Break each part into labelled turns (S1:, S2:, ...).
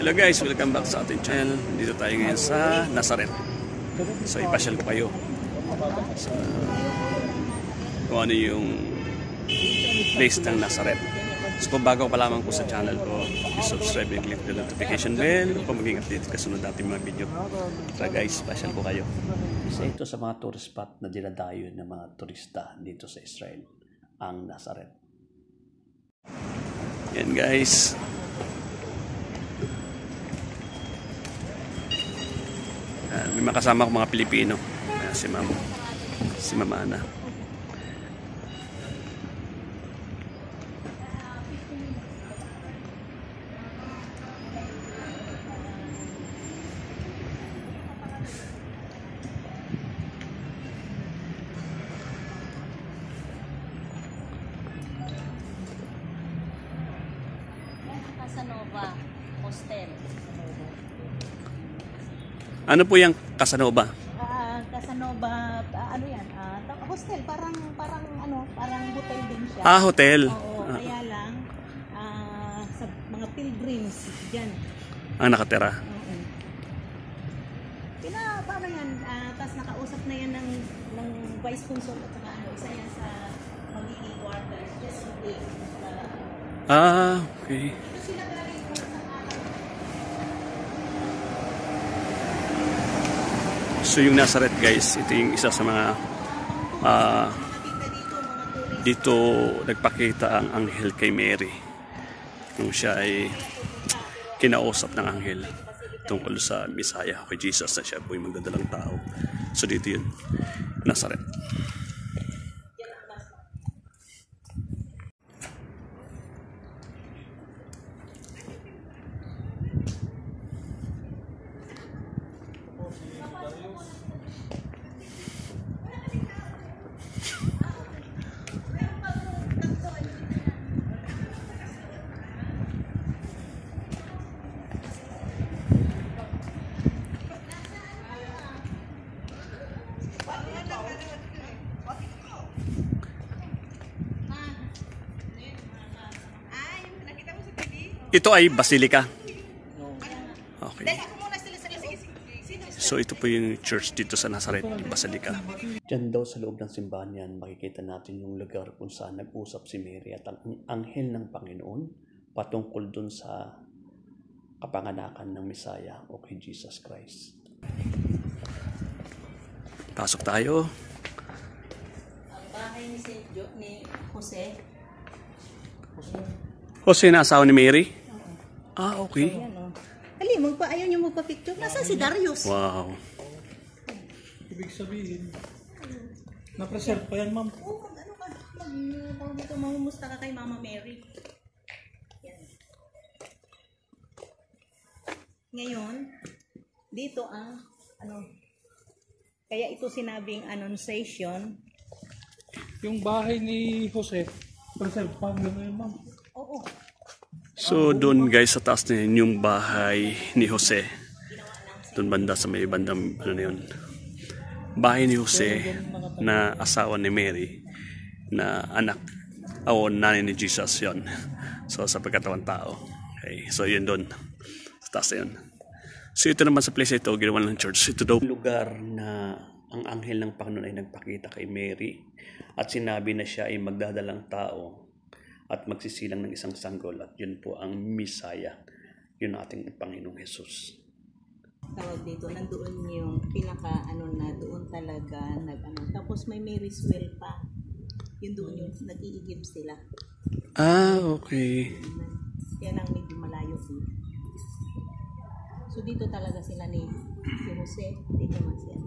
S1: Hello guys, welcome back sa ating channel. Dito tayo ngayon sa Nazaret. So ipasyal ko kayo sa kung ano yung place ng Nazaret. So kung bago pa lamang po sa channel ko, subscribe and click the notification bell kung maging update kasunod natin mga video. So guys, pasyal ko kayo. Isa ito sa mga tourist spot na dinadayo ng mga turista dito sa Israel, ang Nazaret. Yan guys. May makasama akong mga Pilipino. Si Mama Ana.
S2: Casanova Hostel.
S1: Ano po yung Casanova?
S2: Casanova, ano yan? Hostel, parang hotel din siya.
S1: Hotel.
S2: Oo, kaya lang sa mga pilgrims diyan.
S1: Ang nakatira.
S2: Oo. Paano yan? Tapos nakausap na yan ng vice consul at saka isa yan sa magiging quarters. Just in case.
S1: Okay. So yung Nazaret guys, ito yung isa sa mga dito nagpakita ang anghel kay Mary nung siya ay kinausap ng anghel tungkol sa Messiah kay Jesus na siya po yung magdadalang tao. So dito yun, Nazaret. Ito ay Basilica. Okay. So ito po yung church dito sa Nazaret, Basilica. Diyan daw sa loob ng simbahan yan, makikita natin yung lugar kung saan nag-usap si Mary at ang anghel ng Panginoon patungkol dun sa kapanganakan ng Messiah o kay Jesus Christ. Pasok tayo.
S2: Ang bahay ni Jose.
S1: Jose na asawa ni Mary? Okay.
S2: Dali, ayaw niyo magpa-picture. Nasaan si Darius?
S1: Wow.
S3: Ibig sabihin, na-preserve pa yan, ma'am.
S2: Oo, dito, mamumusta ka kay Mama Mary. Yan. Ngayon, dito kaya ito sinabing annunciation.
S3: Yung bahay ni Jose, preserve pa ngayon, ma'am.
S2: Oo.
S1: So doon guys sa taas na yun yung bahay ni Jose. Doon banda sa may bandang ano na yun. Bahay ni Jose na asawa ni Mary na anak o nanay ni Jesus yon. So sa pagkatawang tao. Okay. So yun doon sa taas na yun. So ito naman sa place ito ginawa ng church. Ito daw lugar na ang anghel ng Panginoon ay nagpakita kay Mary at sinabi na siya ay magdadalang tao at magsisilang ng isang sanggol at yun po ang Messiah, yun ating Panginoong Jesus.
S2: Tawag dito, nandoon yung pinaka na doon talaga tapos may Mary's Well pa. Yun doon yung nag-iigib sila.
S1: Okay.
S2: Yan ang medyo malayo dito. So dito talaga sila ni Jose, dito man siya.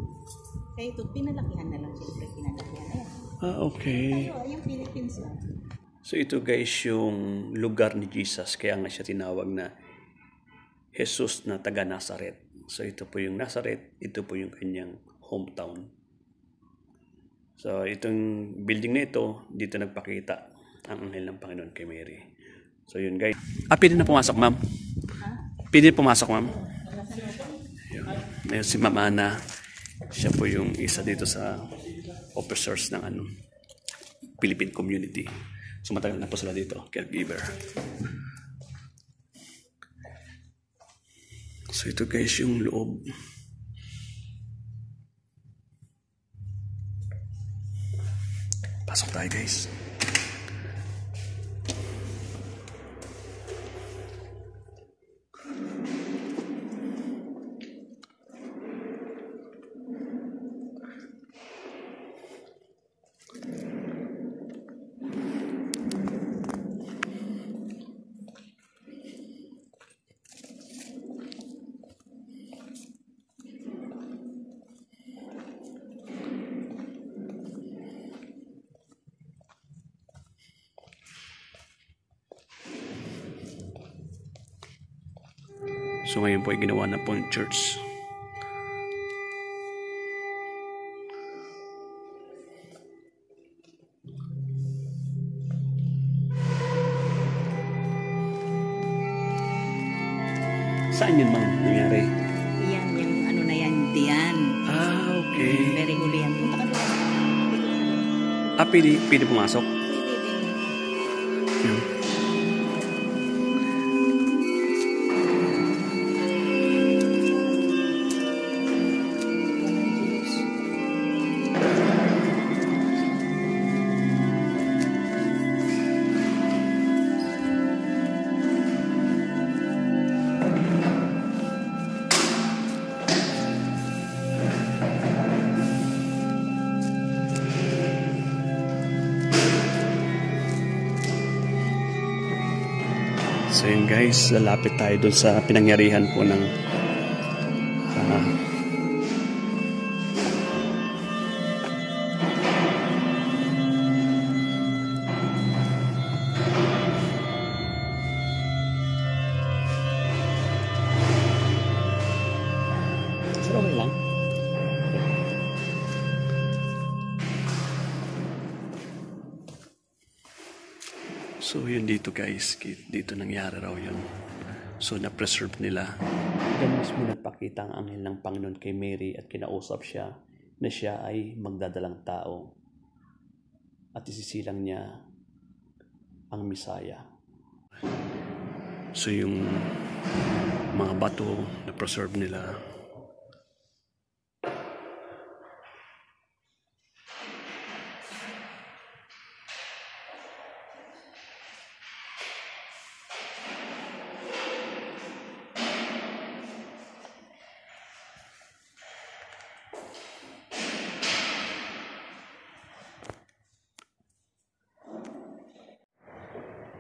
S2: Kaya ito, pinalakihan na lang siyempre, pinalakihan. Ayan.
S1: Okay.
S2: Tayo, yung Philippines lang.
S1: So ito guys yung lugar ni Jesus, kaya nga siya tinawag na Jesus na taga Nazaret. So ito po yung Nazaret, ito po yung kanyang hometown. So itong building na ito, dito nagpakita ang anghel ng Panginoon kay Mary. So yun guys. Pwede na pumasok ma'am? Pwede na pumasok ma'am? Ayun si Mama Ana. Siya po yung isa dito sa officers ng Philippine community. So matagal na po sila dito, caregiver. So ito guys yung loob. Pasok tayo guys. So ngayon po ay ginawa na po yung church. Saan yun mang nangyari?
S2: Yan, yung ano na yan, diyan.
S1: Ah, okay.
S2: Very huli yan. Punta ka doon.
S1: Pwede pumasok? Yun. So yun guys, lalapit tayo dun sa pinangyarihan po ng okay lang. So yun dito guys, dito nangyari raw yun. So na-preserve nila. Diyan mismo nagpakita ang anghel ng Panginoon kay Mary at kinausap siya na siya ay magdadalang tao at isisilang niya ang Misaya. So yung mga bato na-preserve nila.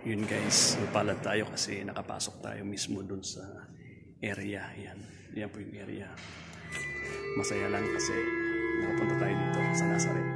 S1: Yun guys, mapalad tayo kasi nakapasok tayo mismo dun sa area. Yan po yung area. Masaya lang kasi nakapunta tayo dito sa Nazareth.